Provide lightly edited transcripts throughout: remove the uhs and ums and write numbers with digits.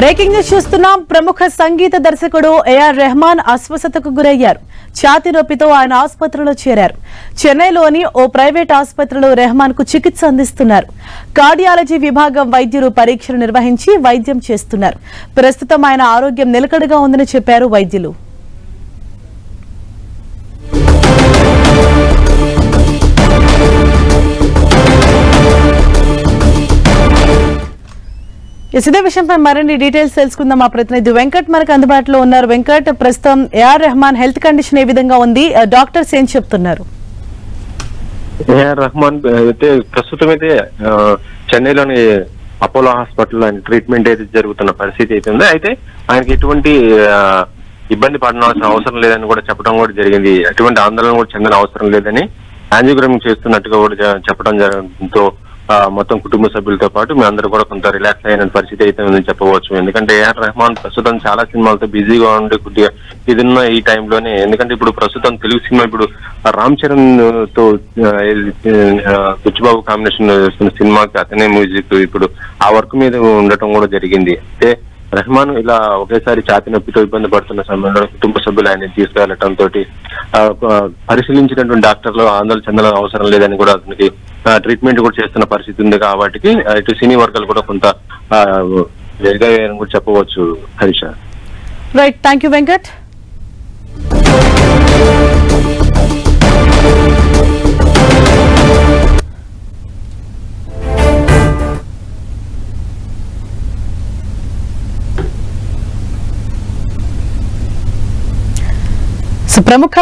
Breaking news చూస్తున్నాం. ప్రముఖ సంగీత దర్శకుడు ఏఆర్ రెహమాన్ అస్వస్థతకు గురయ్యారు. ఛాతీ నొప్పితో ఆయన ఆసుపత్రిలో చేరారు. చెన్నైలోని ఓ ప్రైవేట్ ఆసుపత్రిలో రెహమాన్ కు చికిత్స అందిస్తున్నారు. కార్డియాలజీ విభాగం వైద్యులు పరీక్షలు నిర్వహించి వైద్యం చేస్తున్నారు. ప్రస్తుతం ఆయన ఆరోగ్యం నిలకడగా ఉందని చెప్పారు వైద్యులు. ఇదే విషయంపై మరిన్ని డీటెయిల్స్ తెలుసుకుందాం. మా ప్రతినిధి వెంకట్ మనకు అందుబాటులో ఉన్నారు. వెంకట్, ప్రస్తుతం ఏఆర్ రెహమాన్ హెల్త్ కండిషన్ ఏ విధంగా ఉంది? డాక్టర్స్ ఏం చెప్తున్నారు? ఏఆర్ రెహమాన్ అయితే ప్రస్తుతం అయితే చెన్నైలోని అపోలో హాస్పిటల్లో ఆయన ట్రీట్మెంట్ అయితే జరుగుతున్న పరిస్థితి అయితే ఉంది. అయితే ఆయనకి ఎటువంటి ఇబ్బంది పడాల్సిన అవసరం లేదని కూడా చెప్పడం కూడా జరిగింది. ఎటువంటి ఆందోళన కూడా చెందిన అవసరం లేదని యాంజియోగ్రమీ చేస్తున్నట్టుగా కూడా చెప్పడం జరగడంతో మొత్తం కుటుంబ సభ్యులతో పాటు మీ అందరూ కూడా కొంత రిలాక్స్ అయిన పరిస్థితి అయితే ఉందని చెప్పవచ్చు. ఎందుకంటే ఏఆర్ రెహమాన్ ప్రస్తుతం చాలా సినిమాలతో బిజీగా ఉండి కొద్దిగా ఇదిన్న ఈ టైంలోనే, ఎందుకంటే ఇప్పుడు ప్రస్తుతం తెలుగు సినిమా ఇప్పుడు రామ్ చరణ్ తో బుచ్చిబాబు కాంబినేషన్ చేస్తున్న సినిమాకి అతనే మ్యూజిక్ ఇప్పుడు ఆ వర్క్ మీద ఉండటం కూడా జరిగింది. అయితే రెహమాన్ ఇలా ఒకేసారి ఛాతీ నొప్పితో ఇబ్బంది పడుతున్న సమయంలో కుటుంబ సభ్యులు ఆయన తీసుకెళ్లటంతో పరిశీలించినటువంటి డాక్టర్లు ఆందోళన చెందాల్సిన అవసరం లేదని కూడా అతనికి ట్రీట్మెంట్ కూడా చేస్తున్న పరిస్థితి ఉంది. కాబట్టి ఇటు సినీ వర్గాలు కూడా కొంత ఎదుగయ్యారని కూడా చెప్పవచ్చు. Harisha. Right, thank you Venkat. ప్రముఖ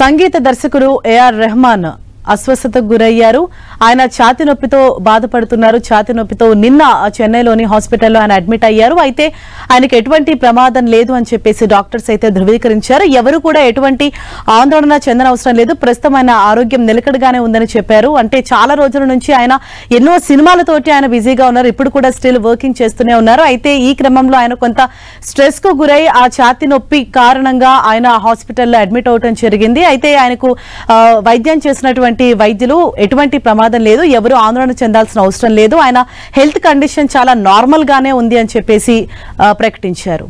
సంగీత దర్శకుడు ఏఆర్ రెహమాన్ అస్వస్థతకు గురయ్యారు. ఆయన ఛాతీ నొప్పితో బాధపడుతున్నారు. ఛాతీ నొప్పితో నిన్న చెన్నైలోని హాస్పిటల్లో ఆయన అడ్మిట్ అయ్యారు. అయితే ఆయనకు ఎటువంటి ప్రమాదం లేదు అని చెప్పేసి డాక్టర్స్ అయితే ధృవీకరించారు. ఎవరు కూడా ఎటువంటి ఆందోళన చెందనవసరం లేదు. ప్రస్తుతం ఆయన ఆరోగ్యం నిలకడగానే ఉందని చెప్పారు. అంటే చాలా రోజుల నుంచి ఆయన ఎన్నో సినిమాలతోటి ఆయన బిజీగా ఉన్నారు. ఇప్పుడు కూడా స్టిల్ వర్కింగ్ చేస్తూనే ఉన్నారు. అయితే ఈ క్రమంలో ఆయన కొంత స్ట్రెస్ కు గురై ఆ ఛాతీ నొప్పి కారణంగా ఆయన హాస్పిటల్లో అడ్మిట్ అవడం జరిగింది. అయితే ఆయనకు వైద్యం చేసినటువంటి వైద్యులు ఎటువంటి ప్రమాదం లేదు, ఎవరు ఆందోళన చెందాల్సిన అవసరం లేదు, ఆయన హెల్త్ కండిషన్ చాలా నార్మల్ గానే ఉంది అని చెప్పేసి ప్రకటించారు.